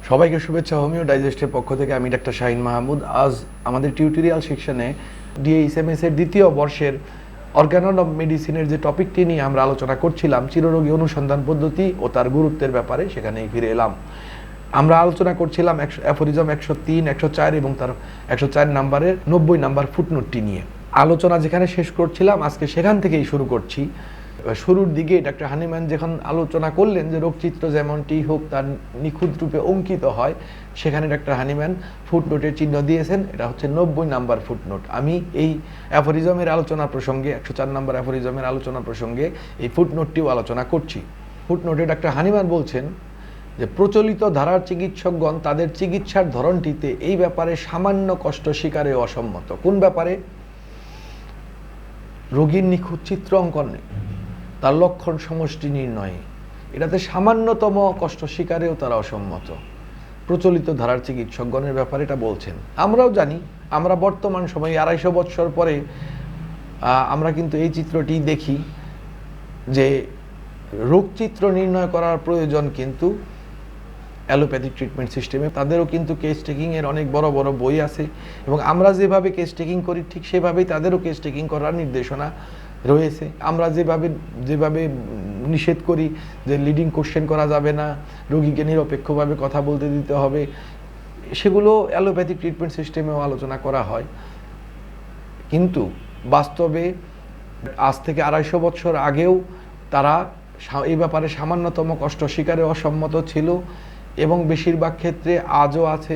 সবাইকে শুভেচ্ছা। হোমিও ডাইজেস্টের পক্ষ থেকে আমি ডাক্তার শাহিন মাহমুদ। আজ আমাদের টিউটোরিয়াল সেকশনে ডিএইচএমএস এর দ্বিতীয় বর্ষের অর্গানল অব মেডিসিনের যে টপিকটি নিয়ে আমরা আলোচনা করছিলাম, চিররোগী অনুসন্ধান পদ্ধতি ও তার গুরুত্বের ব্যাপারে, সেখানেই ফিরে এলাম। আমরা আলোচনা করছিলাম অ্যাফোরিজম 103, 104 এবং তার 104 নাম্বারের 90 নাম্বার ফুটনোটটি নিয়ে আলোচনা যেখানে শেষ করছিলাম, আজকে সেখান থেকেই শুরু করছি। শুরুর দিকে ডাক্তার হানিম্যান যখন আলোচনা করলেন যে রোগচিত্র যেমনটি হোক তার নিখুঁত রূপে অঙ্কিত হয়, সেখানে ডাক্তার হানিম্যান ফুটনোটের চিহ্ন দিয়েছেন। এটা হচ্ছে 90 নাম্বার ফুটনোট। আমি এই অ্যাফোরিজমের আলোচনা প্রসঙ্গে, 104 নাম্বার অ্যাফোরিজমের আলোচনা প্রসঙ্গে এই ফুটনোটটিও আলোচনা করছি। ফুটনোটে ডাক্তার হানিম্যান বলছেন যে প্রচলিত ধারার চিকিৎসকগণ তাদের চিকিৎসার ধরনটিতে এই ব্যাপারে সামান্য কষ্ট স্বীকারে অসম্মত। কোন ব্যাপারে? রোগীর নিখুঁত চিত্র অঙ্কনে, তার লক্ষণ সমষ্টি নির্ণয়ে, এটাতে সামান্যতম কষ্ট স্বীকারেও তারা অসম্মত। প্রচলিত ধারার চিকিৎসকগণের ব্যাপারে এটা বলছেন। আমরাও জানি, আমরা বর্তমান সময়ে 250 বৎসর পরে আমরা কিন্তু এই চিত্রটি দেখি যে রোগচিত্র নির্ণয় করার প্রয়োজন কিন্তু অ্যালোপ্যাথিক ট্রিটমেন্ট সিস্টেমে। তাদেরও কিন্তু কেস টেকিংয়ের অনেক বড় বড় বই আছে এবং আমরা যেভাবে কেস টেকিং করি ঠিক সেভাবেই তাদেরও কেস টেকিং করার নির্দেশনা রয়েছে। আমরা যেভাবে নিষেধ করি যে লিডিং কোশ্চেন করা যাবে না, রোগীকে নিরপেক্ষভাবে কথা বলতে দিতে হবে, সেগুলো অ্যালোপ্যাথিক ট্রিটমেন্ট সিস্টেমেও আলোচনা করা হয়। কিন্তু বাস্তবে আজ থেকে 250 বছর আগেও তারা এই ব্যাপারে সামান্যতম কষ্ট স্বীকারে অসম্মত ছিল এবং বেশিরভাগ ক্ষেত্রে আজও আছে।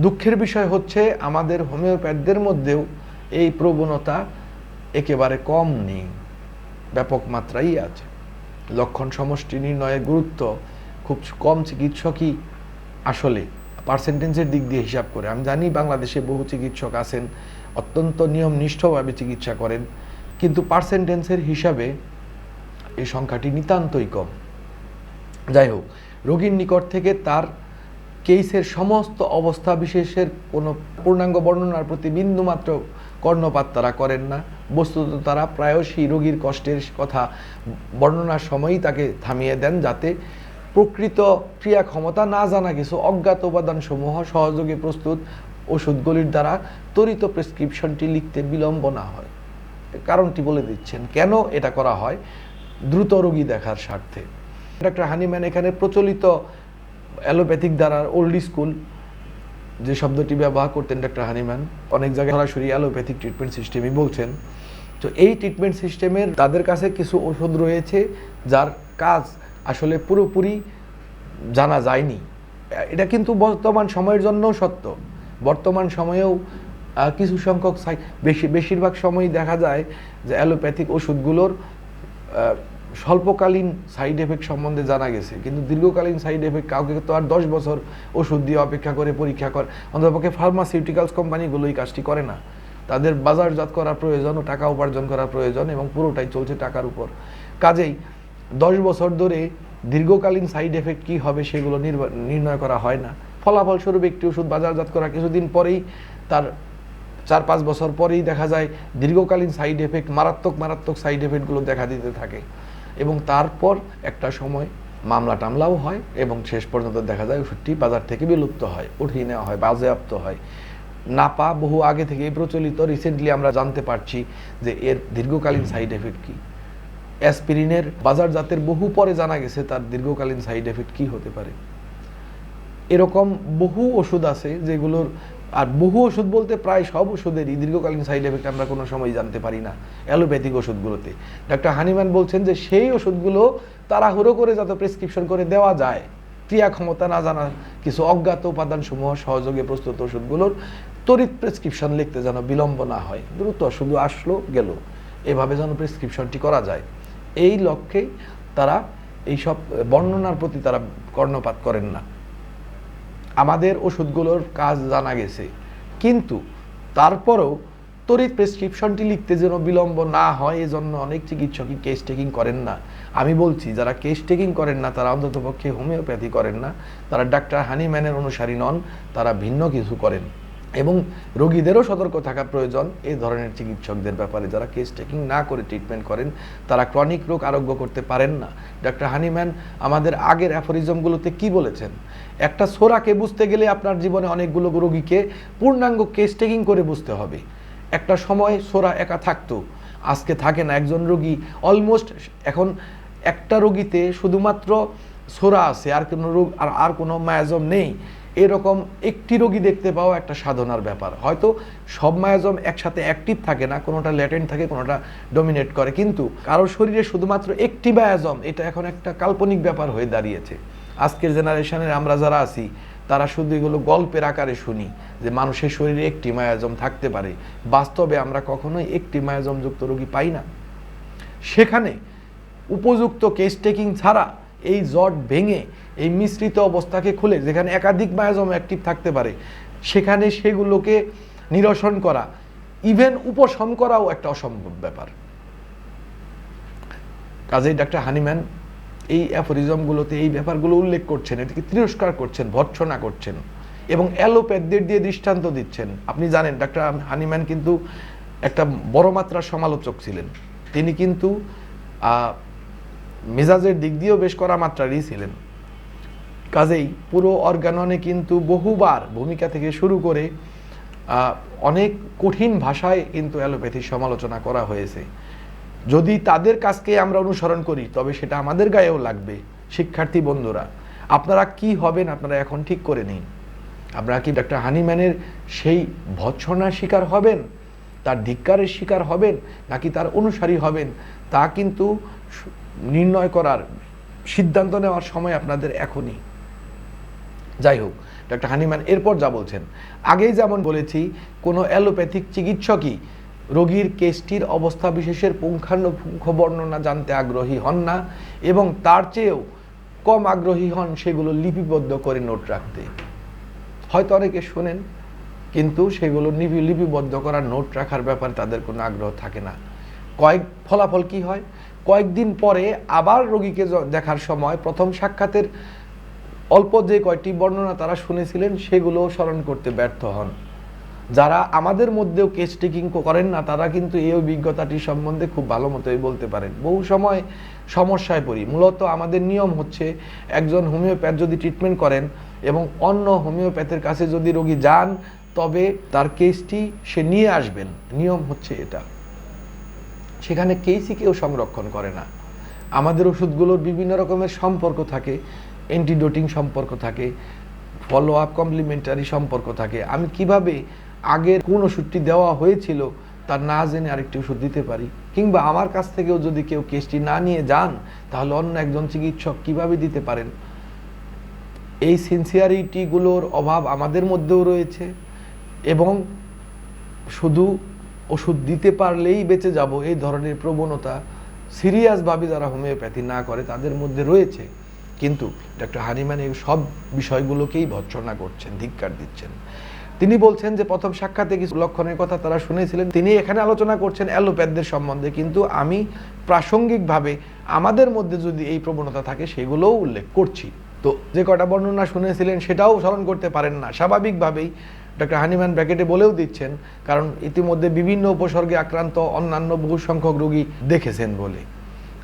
দুঃখের বিষয় হচ্ছে আমাদের হোমিওপ্যাথদের মধ্যেও এই প্রবণতা একেবারে কম নেই, ব্যাপক মাত্রায় আছে। লক্ষণ সমষ্টি নির্ণয়ের গুরুত্ব খুব কম চিকিৎসকই আসলে পার্সেন্টেজের দিক দিয়ে হিসাব করে। আমি জানি বাংলাদেশে বহু চিকিৎসক আছেন, অত্যন্ত নিয়মনিষ্ঠভাবে চিকিৎসা করেন, কিন্তু পার্সেন্টেজের হিসাবে এই সংখ্যাটি নিতান্তই কম। যাই হোক, রোগীর নিকট থেকে তার কেসের সমস্ত অবস্থা বিশেষের কোনো পূর্ণাঙ্গ বর্ণনার প্রতি বিন্দুমাত্র কর্ণপাত তারা করেন না। বস্তুত তারা প্রায়শই রোগীর কষ্টের কথা বর্ণনার সময়ই তাকে থামিয়ে দেন, যাতে প্রকৃত ক্রিয়া ক্ষমতা না জানা কিছু অজ্ঞাত উপাদানসমূহ সহযোগে প্রস্তুত ওষুধগুলির দ্বারা ত্বরিত প্রেসক্রিপশনটি লিখতে বিলম্ব না হয়। কারণটি বলে দিচ্ছেন কেন এটা করা হয়: দ্রুত রোগী দেখার স্বার্থে। ডাক্তার হানিম্যান এখানে প্রচলিত অ্যালোপ্যাথিক দ্বারার ওল্ড স্কুল যে শব্দটি ব্যবহার করতেন ডাক্তার হানিম্যান, অনেক জায়গায় সরাসরি অ্যালোপ্যাথিক ট্রিটমেন্ট সিস্টেমই বলছেন। তো এই ট্রিটমেন্ট সিস্টেমের তাদের কাছে কিছু ওষুধ রয়েছে যার কাজ আসলে পুরোপুরি জানা যায়নি। এটা কিন্তু বর্তমান সময়ের জন্যও সত্য। বর্তমান সময়েও কিছু সংখ্যক বেশিরভাগ সময়ই দেখা যায় যে অ্যালোপ্যাথিক ওষুধগুলোর স্বল্পকালীন সাইড এফেক্ট সম্বন্ধে জানা গেছে, কিন্তু দীর্ঘকালীন সাইড এফেক্ট কাউকে তো আর 10 বছর ওষুধ দিয়ে অপেক্ষা করে পরীক্ষা করে, অন্ততপক্ষে ফার্মাসিউটিক্যালস কোম্পানিগুলো এই কাজটি করে না। তাদের বাজারজাত করার প্রয়োজন ও টাকা উপার্জন করার প্রয়োজন এবং পুরোটাই চলছে টাকার উপর। কাজেই 10 বছর ধরে দীর্ঘকালীন সাইড এফেক্ট কী হবে সেগুলো নির্ণয় করা হয় না। ফলাফলস্বরূপ একটি ওষুধ বাজারজাত করা কিছুদিন পরেই, তার 4-5 বছর পরেই দেখা যায় দীর্ঘকালীন সাইড এফেক্ট, মারাত্মক সাইড এফেক্টগুলো দেখা দিতে থাকে এবং তারপর একটা সময় মামলা টামলাও হয় এবং শেষ পর্যন্ত দেখা যায় ওষুধটি বাজার থেকে বিলুপ্ত হয়, উঠিয়ে নেওয়া হয়, বাজেয়াপ্ত হয়। নাপা বহু আগে থেকেই প্রচলিত, রিসেন্টলি আমরা জানতে পারছি যে এর দীর্ঘকালীন সাইড এফেক্ট কী। অ্যাসপিরিনের বাজারজাতের বহু পরে জানা গেছে তার দীর্ঘকালীন সাইড এফেক্ট কী হতে পারে। এরকম বহু ওষুধ আছে যেগুলোর, আর বহু ওষুধ বলতে প্রায় সব ওষুধেরই দীর্ঘকালীন সাইড এফেক্ট আমরা কোনো সময় জানতে পারি না অ্যালোপ্যাথিক ওষুধগুলোতে। ডাক্তার হানিম্যান বলছেন যে সেই ওষুধগুলো তাড়াহুড়ো করে যাতে প্রেসক্রিপশন করে দেওয়া যায়, ক্রিয়া ক্ষমতা না জানা কিছু অজ্ঞাত উপাদানসমূহ সহযোগে প্রস্তুত ওষুধগুলোর তড়িৎ প্রেসক্রিপশন লিখতে যেন বিলম্ব না হয়, দ্রুত শুধু আসলো গেল, এভাবে যেন প্রেসক্রিপশনটি করা যায়। এই লক্ষ্যেই তারা এইসব বর্ণনার প্রতি তারা কর্ণপাত করেন না। আমাদের ওষুধগুলোর কাজ জানা গেছে, কিন্তু তারপরেও তড়িৎ প্রেসক্রিপশনটি লিখতে যেন বিলম্ব না হয়, এজন্য অনেক চিকিৎসকই কেস টেকিং করেন না। আমি বলছি যারা কেস টেকিং করেন না তারা অন্ততপক্ষে হোমিওপ্যাথি করেন না, তারা ডাক্তার হানিম্যানের অনুসারী নন, তারা ভিন্ন কিছু করেন। এবং রোগীদেরও সতর্ক থাকা প্রয়োজন এই ধরনের চিকিৎসকদের ব্যাপারে, যারা কেস টেকিং না করে ট্রিটমেন্ট করেন তারা ক্রনিক রোগ আরোগ্য করতে পারেন না। ডক্টর হানিম্যান আমাদের আগের অ্যাফোরিজমগুলোতে কি বলেছেন, একটা ছোরাকে বুঝতে গেলে আপনার জীবনে অনেকগুলো রোগীকে পূর্ণাঙ্গ কেস টেকিং করে বুঝতে হবে। একটা সময় ছোরা একা থাকতো, আজকে থাকে না। একজন রোগী অলমোস্ট এখন একটা রোগীতে শুধুমাত্র ছোরা আছে, আর কোনো রোগ আর কোনো মায়াজম নেই, এরকম একটি রোগী দেখতে পাওয়া একটা সাধনার ব্যাপার। হয়তো সব মায়াজম একসাথে অ্যাক্টিভ থাকে না, কোনোটা ল্যাটেন্ট থাকে, কোনোটা ডমিনেট করে, কিন্তু কারোর শরীরে শুধুমাত্র একটি মায়াজম, এটা এখন একটা কাল্পনিক ব্যাপার হয়ে দাঁড়িয়েছে। আজকের জেনারেশনের আমরা যারা আছি তারা শুধু এগুলো গল্পের আকারে শুনি যে মানুষের শরীরে একটি মায়াজম থাকতে পারে। বাস্তবে আমরা কখনোই একটি মায়াজমযুক্ত রোগী পাই না। সেখানে উপযুক্ত কেস টেকিং ছাড়া এই জট ভেঙে এই মিশ্রিত অবস্থাকে খুলে, যেখানে একাধিক মায়াজম অ্যাক্টিভ থাকতে পারে, সেখানে সেগুলোকে নিরসন করা, ইভেন উপশম করাও একটা অসম্ভব ব্যাপার। কাজেই ডক্টর হানিম্যান এই অ্যাফোরিজমগুলোতে এই ব্যাপারগুলো উল্লেখ করছেন, এটাকে তিরস্কার করছেন, ভর্ৎসনা করছেন এবং অ্যালোপ্যাথদের দিয়ে দৃষ্টান্ত দিচ্ছেন। আপনি জানেন ডক্টর হানিম্যান কিন্তু একটা বড় মাত্রার সমালোচক ছিলেন। তিনি কিন্তু মেজাজের দিক দিয়েও বেশ কড়া মাত্রারই ছিলেন। কাজেই পুরো অর্গাননে কিন্তু বহুবার ভূমিকা থেকে শুরু করে অনেক কঠিন ভাষায় কিন্তু অ্যালোপ্যাথির সমালোচনা করা হয়েছে। যদি তাদের কাজকে আমরা অনুসরণ করি তবে সেটা আমাদের গায়েও লাগবে। শিক্ষার্থী বন্ধুরা, আপনারা কি হবেন আপনারা এখন ঠিক করে নিন। আপনারা কি ডক্টর হানিম্যানের সেই ভৎসনার শিকার হবেন, তার ধিক্কারের শিকার হবেন, নাকি তার অনুসারী হবেন, তা কিন্তু নির্ণয় করার, সিদ্ধান্ত নেওয়ার সময় আপনাদের এখনই। যাই হোক, ডক্টর হানিম্যান এরপর যা বলছেন, আগেই যেমন বলেছি, কোনো অ্যালোপ্যাথিক চিকিৎসকই রোগীর কেসটির অবস্থা বিশেষের পুঙ্খানুপুঙ্খ বর্ণনা জানতে আগ্রহী হন না, এবং তার চেয়েও কম আগ্রহী হন সেগুলো লিপিবদ্ধ করে নোট রাখতে। হয়তো অনেকে শোনেন, কিন্তু সেগুলো লিপিবদ্ধ করার, নোট রাখার ব্যাপারে তাদের কোনো আগ্রহ থাকে না। ফলাফল কি হয়, কয়েকদিন পরে আবার রোগীকে দেখার সময় প্রথম সাক্ষাতের অল্প যে কয়টি বর্ণনা তারা শুনেছিলেন সেগুলো স্মরণ করতে ব্যর্থ হন। যারা আমাদের মধ্যেও কেস টেকিং করেন না তারা কিন্তু এই অভিজ্ঞতাটি সম্বন্ধে খুব ভালো মতোই বলতে পারেন। বহু সময় সমস্যায় পড়ি। মূলত আমাদের নিয়ম হচ্ছে, একজন হোমিওপ্যাথ যদি ট্রিটমেন্ট করেন এবং অন্য হোমিওপ্যাথের কাছে যদি রোগী যান, তবে তার কেসটি সে নিয়ে আসবেন, নিয়ম হচ্ছে এটা। সেখানে কেসই কেউ সংরক্ষণ করে না। আমাদের ওষুধগুলোর বিভিন্ন রকমের সম্পর্ক থাকে, অ্যান্টিডোটিং সম্পর্ক থাকে, ফলো আপ কমপ্লিমেন্টারি সম্পর্ক থাকে। আমি কিভাবে আগের কোন ওষুধটি দেওয়া হয়েছিল তার না জেনে আরেকটি ওষুধ দিতে পারি? কিংবা আমার কাছ থেকেও যদি কেউ কেসটি না নিয়ে যান, তাহলে অন্য একজন চিকিৎসক কিভাবে দিতে পারেন? এই সিনসিয়ারিটিগুলোর অভাব আমাদের মধ্যেও রয়েছে, এবং শুধু ওষুধ দিতে পারলেই বেঁচে যাব এই ধরনের প্রবণতা সিরিয়াসভাবে যারা হোমিওপ্যাথি না করে তাদের মধ্যে রয়েছে। কিন্তু ডক্টর হানিম্যান এই সব বিষয়গুলোকেই ভৎসনা করছেন, ধিক্কার দিচ্ছেন। তিনি বলছেন যে প্রথম সাক্ষাতে কিছু লক্ষণের কথা তারা শুনেছিলেন। তিনি এখানে আলোচনা করছেন অ্যালোপ্যাথদের সম্বন্ধে, কিন্তু আমি প্রাসঙ্গিকভাবে আমাদের মধ্যে যদি এই প্রবণতা থাকে সেগুলোও উল্লেখ করছি। তো যে কটা বর্ণনা শুনেছিলেন সেটাও স্মরণ করতে পারেন না, স্বাভাবিকভাবেই ডক্টর হানিম্যান ব্র্যাকেটে বলেও দিচ্ছেন, কারণ ইতিমধ্যে বিভিন্ন উপসর্গে আক্রান্ত অন্যান্য বহু সংখ্যক রোগী দেখেছেন বলে।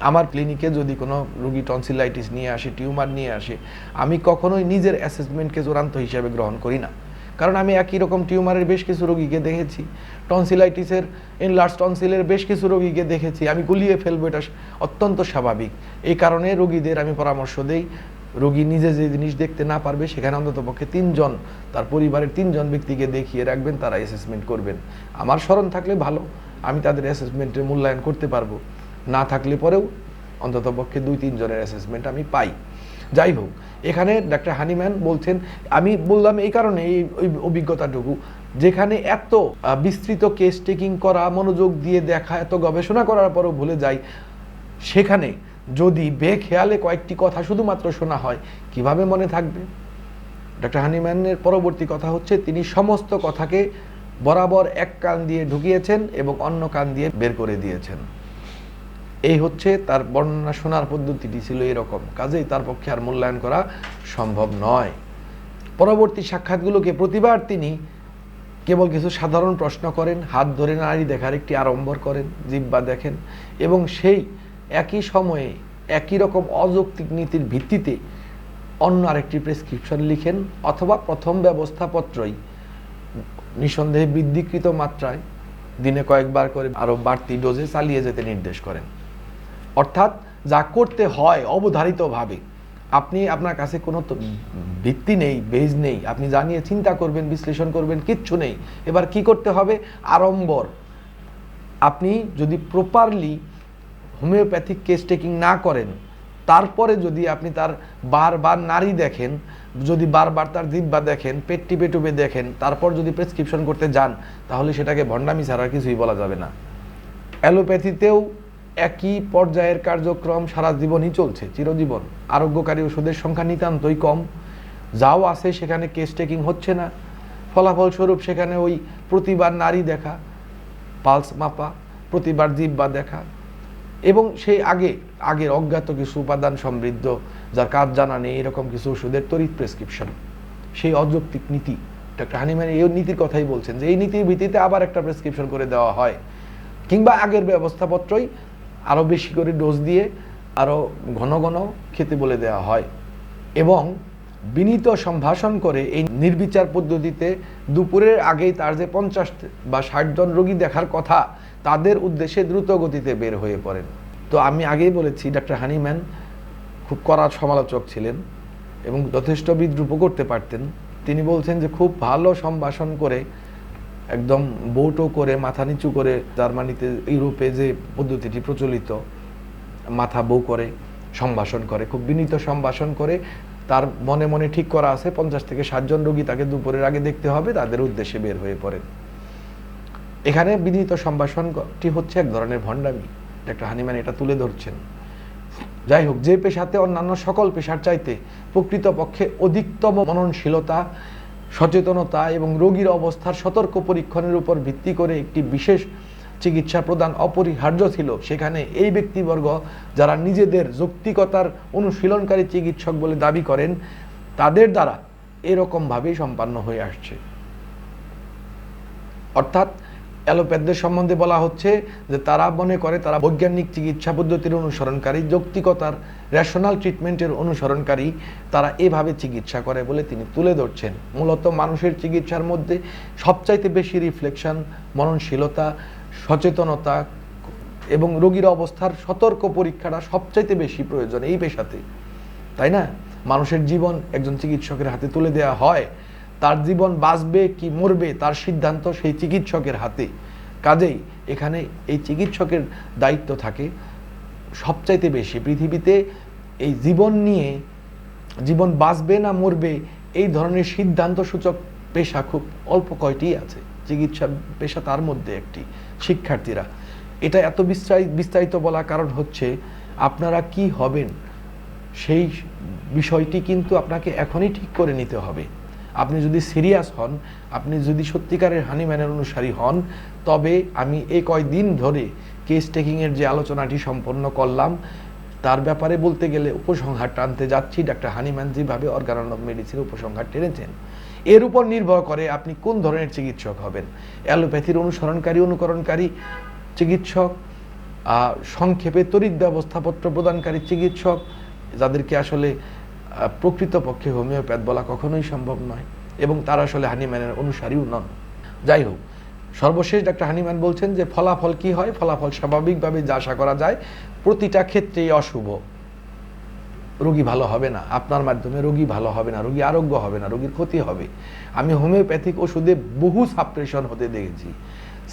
আমার ক্লিনিকে যদি কোনো রোগী টনসিলাইটিস নিয়ে আসে, টিউমার নিয়ে আসে, আমি কখনোই নিজের অ্যাসেসমেন্টকে চূড়ান্ত হিসেবে গ্রহণ করি না। কারণ আমি একই রকম টিউমারের বেশ কিছু রোগীকে দেখেছি, টনসিলাইটিসের, এনলার্জ টনসিলের বেশ কিছু রোগীকে দেখেছি। আমি গুলিয়ে ফেলবো, এটা অত্যন্ত স্বাভাবিক। এই কারণে রোগীদের আমি পরামর্শ দেই, রোগী নিজে যে জিনিস দেখতে না পারবে সেখানে অন্ততপক্ষে 3 জন, তার পরিবারের 3 জন ব্যক্তিকে দেখিয়ে রাখবেন, তারা অ্যাসেসমেন্ট করবেন। আমার স্মরণ থাকলে ভালো, আমি তাদের অ্যাসেসমেন্টের মূল্যায়ন করতে পারবো, না থাকলে পরেও অন্ততপক্ষে 2-3 জনের অ্যাসেসমেন্ট আমি পাই। যাই হোক, এখানে ডক্টর হানিম্যান বলছেন, আমি বললাম এই কারণে এই অভিজ্ঞতাটুকু, যেখানে এত বিস্তৃত কেস টেকিং করা, মনোযোগ দিয়ে দেখা, এত গবেষণা করার পরও ভুলে যাই, সেখানে যদি বেখেয়ালে কয়েকটি কথা শুধুমাত্র শোনা হয় কিভাবে মনে থাকবে? ডক্টর হানিম্যানের পরবর্তী কথা হচ্ছে, তিনি সমস্ত কথাকে বরাবর এক কান দিয়ে ঢুকিয়েছেন এবং অন্য কান দিয়ে বের করে দিয়েছেন। এই হচ্ছে তার বর্ণনা শোনার পদ্ধতিটি ছিল এরকম। কাজেই তার পক্ষে আর মূল্যায়ন করা সম্ভব নয়। পরবর্তী সাক্ষাৎগুলোকে প্রতিবার তিনি কেবল কিছু সাধারণ প্রশ্ন করেন, হাত ধরে নাড়ি দেখার একটি আড়ম্বর করেন, জিহ্বা দেখেন এবং সেই একই সময়ে একই রকম অযৌক্তিক নীতির ভিত্তিতে অন্য আরেকটি প্রেসক্রিপশন লিখেন, অথবা প্রথম ব্যবস্থাপত্রই নিঃসন্দেহে বৃদ্ধিকৃত মাত্রায় দিনে কয়েকবার করে আরও বাড়তি ডোজে চালিয়ে যেতে নির্দেশ করেন। অর্থাৎ যা করতে হয় অবধারিতভাবে, আপনি আপনার কাছে কোনো ভিত্তি নেই, বেজ নেই, আপনি জানিয়ে চিন্তা করবেন, বিশ্লেষণ করবেন, কিচ্ছু নেই। এবার কি করতে হবে? আড়ম্বর। আপনি যদি প্রপারলি হোমিওপ্যাথিক কেস টেকিং না করেন, তারপরে যদি আপনি তার বারবার নাড়ি দেখেন, যদি বারবার তার জিহ্বা দেখেন, পেট টিপে টুপে দেখেন, তারপর যদি প্রেসক্রিপশন করতে যান, তাহলে সেটাকে ভণ্ডামি ছাড়া কিছুই বলা যাবে না। অ্যালোপ্যাথিতেও একই পর্যায়ের কার্যক্রম সারা জীবনই চলছে, চিরজীবন। আরোগ্যকারী ওষুধের সংখ্যা নিতান্তই কম, যাও আছে সেখানে কেস টেকিং হচ্ছে না। ফলাফলস্বরূপ সেখানে ওই প্রতিবার নাড়ি দেখা, পালস মাপা, প্রতিবার জিহ্বা দেখা এবং সেই আগের অজ্ঞাত কিছু উপাদান সমৃদ্ধ, যার কাজ জানা নেই, এরকম কিছু ওষুধের তড়িৎ প্রেসক্রিপশন। সেই অযৌক্তিক নীতি, ডক্টর হানিম্যান এই নীতির কথাই বলছেন যে এই নীতির ভিত্তিতে আবার একটা প্রেসক্রিপশন করে দেওয়া হয়, কিংবা আগের ব্যবস্থাপত্রই আরও বেশি করে ডোজ দিয়ে আরও ঘন ঘন খেতে বলে দেওয়া হয়। এবং বিনীত সম্ভাষণ করে এই নির্বিচার পদ্ধতিতে দুপুরের আগেই তার যে 50 বা 60 জন রোগী দেখার কথা, তাদের উদ্দেশ্যে দ্রুত গতিতে বের হয়ে পড়েন। তো আমি আগেই বলেছি, ডক্টর হানিম্যান খুব কড়া সমালোচক ছিলেন এবং যথেষ্ট বিদ্রূপও করতে পারতেন। তিনি বলছেন যে খুব ভালো সম্ভাষণ করে, একদম বৌটো করে, মাথা নিচু করে, জার্মানিতে, ইউরোপে যে পদ্ধতিটি প্রচলিত, মাথা বউ করে সম্ভাষণ করে, খুব বিনীত সম্ভাষণ করে, তার মনে মনে ঠিক করা আছে 50 থেকে 60 জন রোগী তাকে দুপুরের আগে দেখতে হবে, তাদের উদ্দেশ্যে বের হয়ে পড়েন। এখানে বিনীত সম্ভাষণটি হচ্ছে এক ধরনের ভণ্ডামি, ডক্টর হানিম্যান এটা তুলে ধরছেন। যাই হোক, যে পেশাতে অন্যান্য সকল পেশার চাইতে প্রকৃতপক্ষে অধিকতম মননশীলতা, সচেতনতা এবং রোগীর অবস্থার সতর্ক পরীক্ষণের উপর ভিত্তি করে একটি বিশেষ চিকিৎসা প্রদান অপরিহার্য ছিল, সেখানে এই ব্যক্তিবর্গ যারা নিজেদের যৌক্তিকতার অনুশীলনকারী চিকিৎসক বলে দাবি করেন, তাদের দ্বারা এরকমভাবেই সম্পন্ন হয়ে আসছে। অর্থাৎ অ্যালোপ্যাথদের সম্বন্ধে বলা হচ্ছে যে তারা মনে করে তারা বৈজ্ঞানিক চিকিৎসা পদ্ধতির অনুসরণকারী, যৌক্তিকতার রেশনাল ট্রিটমেন্টের অনুসরণকারী, তারা এভাবে চিকিৎসা করে বলে তিনি তুলে ধরছেন। মূলত মানুষের চিকিৎসার মধ্যে সবচাইতে বেশি রিফ্লেকশন, মননশীলতা, সচেতনতা এবং রোগীর অবস্থার সতর্ক পরীক্ষাটা সবচাইতে বেশি প্রয়োজন এই পেশাতে, তাই না? মানুষের জীবন একজন চিকিৎসকের হাতে তুলে দেওয়া হয়, তার জীবন বাঁচবে কি মরবে তার সিদ্ধান্ত সেই চিকিৎসকের হাতে। কাজেই এখানে এই চিকিৎসকের দায়িত্ব থাকে সবচাইতে বেশি। পৃথিবীতে এই জীবন নিয়ে, জীবন বাঁচবে না মরবে এই ধরনের সিদ্ধান্ত সূচক পেশা খুব অল্প কয়টি আছে, চিকিৎসা পেশা তার মধ্যে একটি। শিক্ষার্থীরা, এটা এত বিস্তারিত বলার কারণ হচ্ছে আপনারা কি হবেন সেই বিষয়টি কিন্তু আপনাকে এখনই ঠিক করে নিতে হবে। আপনি যদি সিরিয়াস হন, আপনি যদি সত্যিকারের হানিম্যানের অনুসারী হন, তবে আমি এই কয়দিন ধরে কেস টেকিংয়ের যে আলোচনাটি সম্পন্ন করলাম তার ব্যাপারে বলতে গেলে উপসংহার টানতে যাচ্ছি। ডক্টর হানিম্যান যেভাবে অর্গান অফ মেডিসিন উপসংহার টেনেছেন, এর উপর নির্ভর করে আপনি কোন ধরনের চিকিৎসক হবেন। অ্যালোপ্যাথির অনুসরণকারী, অনুকরণকারী চিকিৎসক, সংক্ষেপে তড়িৎ ব্যবস্থাপত্র প্রদানকারী চিকিৎসক, যাদেরকে আসলে প্রকৃতপক্ষে হোমিওপ্যাথ বলা কখনোই সম্ভব নয় এবং তারা আসলে হানিম্যানের অনুসারীও নন। যাই হোক, সর্বশেষ ডক্টর হানিম্যান বলছেন যে ফলাফল কি হয়? ফলাফল স্বাভাবিকভাবে যা আশা করা যায় প্রতিটা ক্ষেত্রেই অশুভ। রোগী ভালো হবে না, আপনার মাধ্যমে রোগী ভালো হবে না, রোগী আরোগ্য হবে না, রোগীর ক্ষতি হবে। আমি হোমিওপ্যাথিক ওষুধে বহু সাপ্রেশন হতে দেখেছি।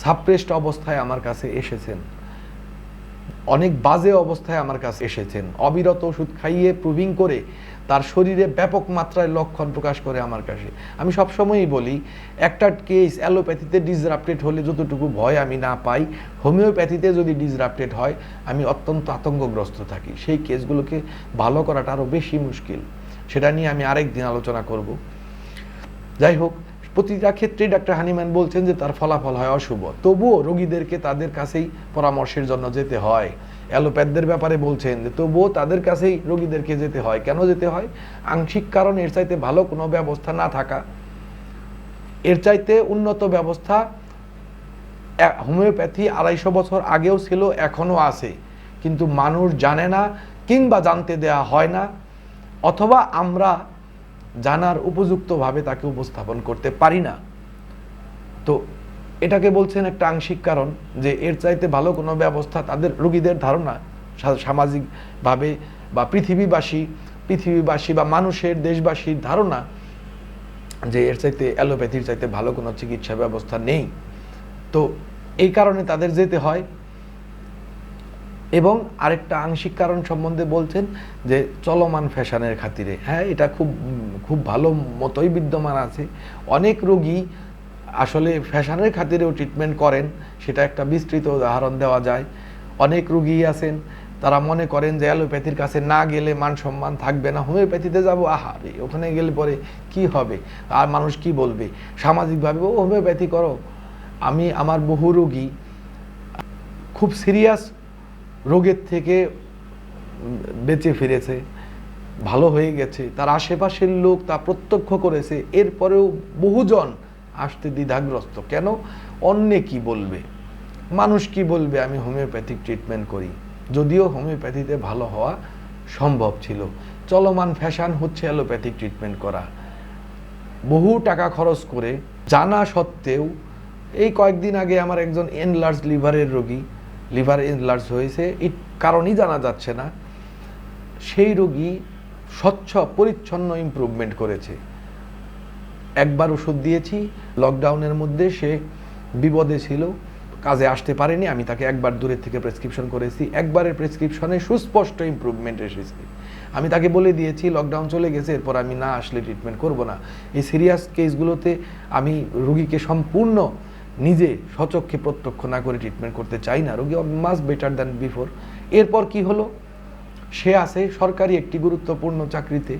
সাপ্রেসড অবস্থায় আমার কাছে এসেছেন, অনেক বাজে অবস্থায় আমার কাছে এসেছেন, অবিরত ওষুধ খাইয়ে প্রুভিং করে তার শরীরে ব্যাপক মাত্রায় লক্ষণ প্রকাশ করে আমার কাছে। আমি সবসময়ই বলি, একটা কেস অ্যালোপ্যাথিতে ডিসরাপ্টেড হলে যতটুকু ভয় আমি না পাই, হোমিওপ্যাথিতে যদি ডিসরাপ্টেড হয় আমি অত্যন্ত আতঙ্কগ্রস্ত থাকি। সেই কেসগুলোকে ভালো করাটা আরও বেশি মুশকিল, সেটা নিয়ে আমি আরেক দিন আলোচনা করব। যাই হোক, প্রতিটা ক্ষেত্রেই ডক্টর হানিম্যান বলছেন যে তার ফলাফল হয় অশুভ, তবুও রোগীদেরকে তাদের কাছেই পরামর্শের জন্য যেতে হয়। অ্যালোপ্যাথদের ব্যাপারে বলছেন যে তবুও তাদের কাছেই রোগীদেরকে যেতে হয়। কেন যেতে হয়? আংশিক কারণ এর চাইতে ভালো কোনো ব্যবস্থা না থাকা এর চাইতে উন্নত ব্যবস্থা হোমিওপ্যাথি 250 বছর আগেও ছিল, এখনও আছে, কিন্তু মানুষ জানে না কিংবা জানতে দেয়া হয় না, অথবা আমরা জানার উপযুক্তভাবে তাকে উপস্থাপন করতে পারি না। তো এটাকে বলছেন একটা আংশিক কারণ, যে এর চাইতে ভালো কোনো ব্যবস্থা তাদের রোগীদের ধারণা সামাজিকভাবে বা পৃথিবীবাসী বা মানুষের দেশবাসীর ধারণা যে এর চাইতে অ্যালোপ্যাথির চাইতে ভালো কোনো চিকিৎসা ব্যবস্থা নেই। তো এই কারণে তাদের যেতে হয়। এবং আরেকটা আংশিক কারণ সম্বন্ধে বলছেন যে চলমান ফ্যাশনের খাতিরে। হ্যাঁ, এটা খুব ভালো মতোই বিদ্যমান আছে। অনেক রোগী আসলে ফ্যাশনের খাতিরেও ট্রিটমেন্ট করেন, সেটা একটা বিস্তৃত উদাহরণ দেওয়া যায়। অনেক রোগী আছেন তারা মনে করেন যে অ্যালোপ্যাথির কাছে না গেলে মান সম্মান থাকবে না, হোমিওপ্যাথিতে যাবো, আহারে ওখানে গেলে পরে কি হবে, আর মানুষ কি বলবে, সামাজিকভাবে ও হোমিওপ্যাথি করো। আমার বহু রোগী খুব সিরিয়াস রোগের থেকে বেঁচে ফিরেছে, ভালো হয়ে গেছে, তার আশেপাশের লোক তা প্রত্যক্ষ করেছে, এরপরেও বহুজন আসতে দ্বিধাগ্রস্ত। কেন? অন্যে কি বলবে, মানুষ কি বলবে আমি হোমিওপ্যাথিক ট্রিটমেন্ট করি, যদিও হোমিওপ্যাথিতে ভালো হওয়া সম্ভব ছিল। চলমান ফ্যাশন হচ্ছে অ্যালোপ্যাথিক ট্রিটমেন্ট করা। বহু টাকা খরচ করে জানা সত্ত্বেও, এই কয়েকদিন আগে আমার একজন এনলার্জ লিভারের রোগী, লিভার এনলার্জ হয়েছে, এই কারণই জানা যাচ্ছে না, সেই রোগী স্বচ্ছ পরিচ্ছন্ন ইমপ্রুভমেন্ট করেছে। একবার ওষুধ দিয়েছি, লকডাউনের মধ্যে সে বিপদে ছিল, কাজে আসতে পারেনি, আমি তাকে একবার দূরের থেকে প্রেসক্রিপশন করেছি, একবারের প্রেসক্রিপশনে সুস্পষ্ট ইমপ্রুভমেন্ট এসেছে। আমি তাকে বলে দিয়েছি লকডাউন চলে গেছে, এরপর আমি না আসলে ট্রিটমেন্ট করব না। এই সিরিয়াস কেসগুলোতে আমি রোগীকে সম্পূর্ণ নিজে স্বচক্ষে প্রত্যক্ষ না করে ট্রিটমেন্ট করতে চাই না, রোগী মাস্ট বেটার দ্যান বিফোর। এরপর কি হলো, সে আছে সরকারি একটি গুরুত্বপূর্ণ চাকরিতে,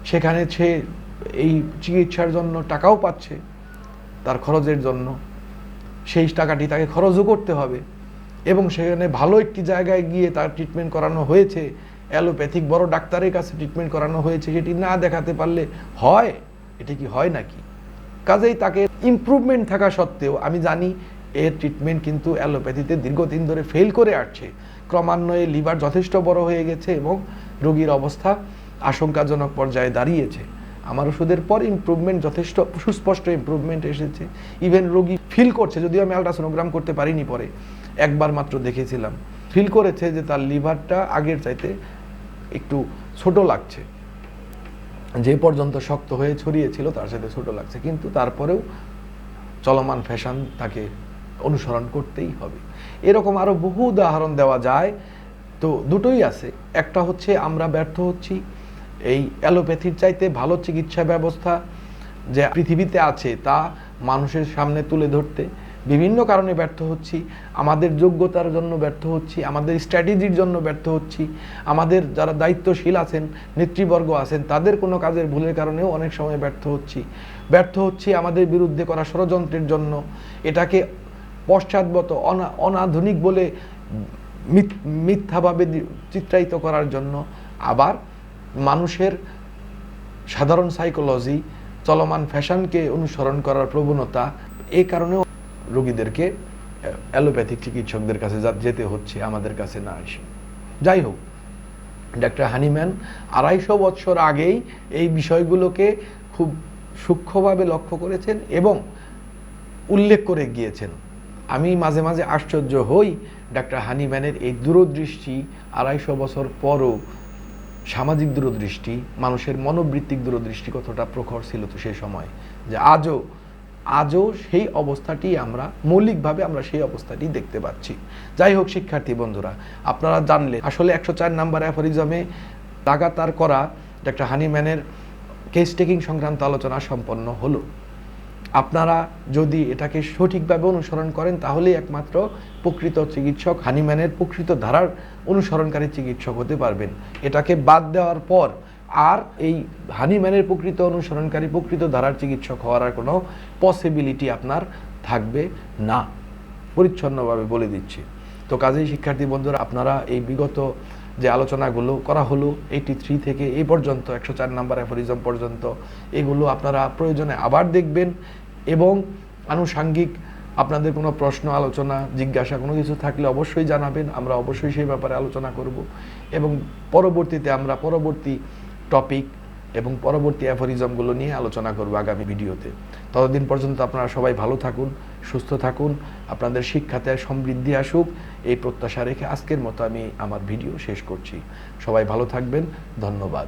সেখানে সে এই চিকিৎসার জন্য টাকাও পাচ্ছে, তার খরচের জন্য সেই টাকাটি তাকে খরচও করতে হবে, এবং সেখানে ভালো একটি জায়গায় গিয়ে তার ট্রিটমেন্ট করানো হয়েছে, অ্যালোপ্যাথিক বড় ডাক্তারের কাছে ট্রিটমেন্ট করানো হয়েছে, সেটি না দেখাতে পারলে হয়? এটি কি হয় নাকি? কাজেই তাকে ইমপ্রুভমেন্ট থাকা সত্ত্বেও আমি জানি এর ট্রিটমেন্ট কিন্তু অ্যালোপ্যাথিতে দীর্ঘদিন ধরে ফেল করে আসছে, ক্রমান্বয়ে লিভার যথেষ্ট বড় হয়ে গেছে এবং রোগীর অবস্থা আশঙ্কাজনক পর্যায়ে দাঁড়িয়েছে। আমার ওষুধের পর ইমপ্রুভমেন্ট যথেষ্ট সুস্পষ্ট ইমপ্রুভমেন্ট এসেছে, ইভেন রোগী ফিল করছে, যদিও আমি আল্ট্রাসোনোগ্রাম করতে পারিনি, পরে একবার মাত্র দেখেছিলাম, ফিল করেছে যে তার লিভারটা আগের চাইতে একটু ছোট লাগছে, যে পর্যন্ত শক্ত হয়ে ছড়িয়েছিল তার সাথে ছোট লাগছে, কিন্তু তারপরেও চলমান ফ্যাশন তাকে অনুসরণ করতেই হবে। এরকম আরো বহু উদাহরণ দেওয়া যায়। তো দুটোই আছে, একটা হচ্ছে আমরা ব্যর্থ হচ্ছি এই অ্যালোপ্যাথির চাইতে ভালো চিকিৎসা ব্যবস্থা যে পৃথিবীতে আছে তা মানুষের সামনে তুলে ধরতে, বিভিন্ন কারণে ব্যর্থ হচ্ছি, আমাদের যোগ্যতার জন্য ব্যর্থ হচ্ছি, আমাদের স্ট্র্যাটেজির জন্য ব্যর্থ হচ্ছি, আমাদের যারা দায়িত্বশীল আছেন, নেতৃবর্গ আছেন, তাদের কোনো কাজের ভুলের কারণেও অনেক সময় ব্যর্থ হচ্ছি আমাদের বিরুদ্ধে করা ষড়যন্ত্রের জন্য, এটাকে পশ্চাৎপদ অনাধুনিক বলে মিথ্যাভাবে চিত্রায়িত করার জন্য। আবার মানুষের সাধারণ সাইকোলজি চলমান ফ্যাশনকে অনুসরণ করার প্রবণতা, এই কারণেও রোগীদেরকে অ্যালোপ্যাথিক চিকিৎসকদের কাছে যেতে হচ্ছে, আমাদের কাছে না এসে। যাই হোক, ডাক্তার হানিম্যান 250 বছর আগেই এই বিষয়গুলোকে খুব সূক্ষ্মভাবে লক্ষ্য করেছেন এবং উল্লেখ করে গিয়েছেন। আমি মাঝে মাঝে আশ্চর্য হই ডাক্তার হানিম্যানের এই দূরদৃষ্টি, 250 বছর পরও সামাজিক দূরদৃষ্টি, মানুষের মনোবৃত্তিক দূরদৃষ্টি কতটা প্রখর ছিল তো সেই সময়, যে আজও সেই অবস্থাটি আমরা মৌলিকভাবে আমরা সেই অবস্থাটি দেখতে পাচ্ছি। যাই হোক শিক্ষার্থী বন্ধুরা, আপনারা জানলে আসলে 104 নাম্বার অ্যাফোরিজমে লাগাতার করা ডাক্তার হানিম্যানের কেস টেকিং সংক্রান্ত আলোচনা সম্পন্ন হলো। আপনারা যদি এটাকে সঠিকভাবে অনুসরণ করেন তাহলেই একমাত্র প্রকৃত চিকিৎসক, হানিম্যানের প্রকৃত ধারার অনুসরণকারী চিকিৎসক হতে পারবেন। এটাকে বাদ দেওয়ার পর আর এই হানিম্যানের প্রকৃত অনুসরণকারী প্রকৃত ধারার চিকিৎসক হওয়ার আর কোনো পসিবিলিটি আপনার থাকবে না, পরিচ্ছন্নভাবে বলে দিচ্ছি। তো কাজেই শিক্ষার্থী বন্ধুরা, আপনারা এই বিগত যে আলোচনাগুলো করা হলো 83 থেকে এই পর্যন্ত 104 নাম্বার অ্যাফোরিজম পর্যন্ত, এগুলো আপনারা প্রয়োজনে আবার দেখবেন এবং আনুষাঙ্গিক আপনাদের কোনো প্রশ্ন, আলোচনা, জিজ্ঞাসা কোনো কিছু থাকলে অবশ্যই জানাবেন, আমরা অবশ্যই সেই ব্যাপারে আলোচনা করব এবং পরবর্তীতে আমরা পরবর্তী টপিক এবং পরবর্তী অ্যাফোরিজমগুলো নিয়ে আলোচনা করব আগামী ভিডিওতে। ততদিন পর্যন্ত আপনারা সবাই ভালো থাকুন, সুস্থ থাকুন, আপনাদের শিক্ষাতে সমৃদ্ধি আসুক, এই প্রত্যাশা রেখে আজকের মতো আমি আমার ভিডিও শেষ করছি। সবাই ভালো থাকবেন, ধন্যবাদ।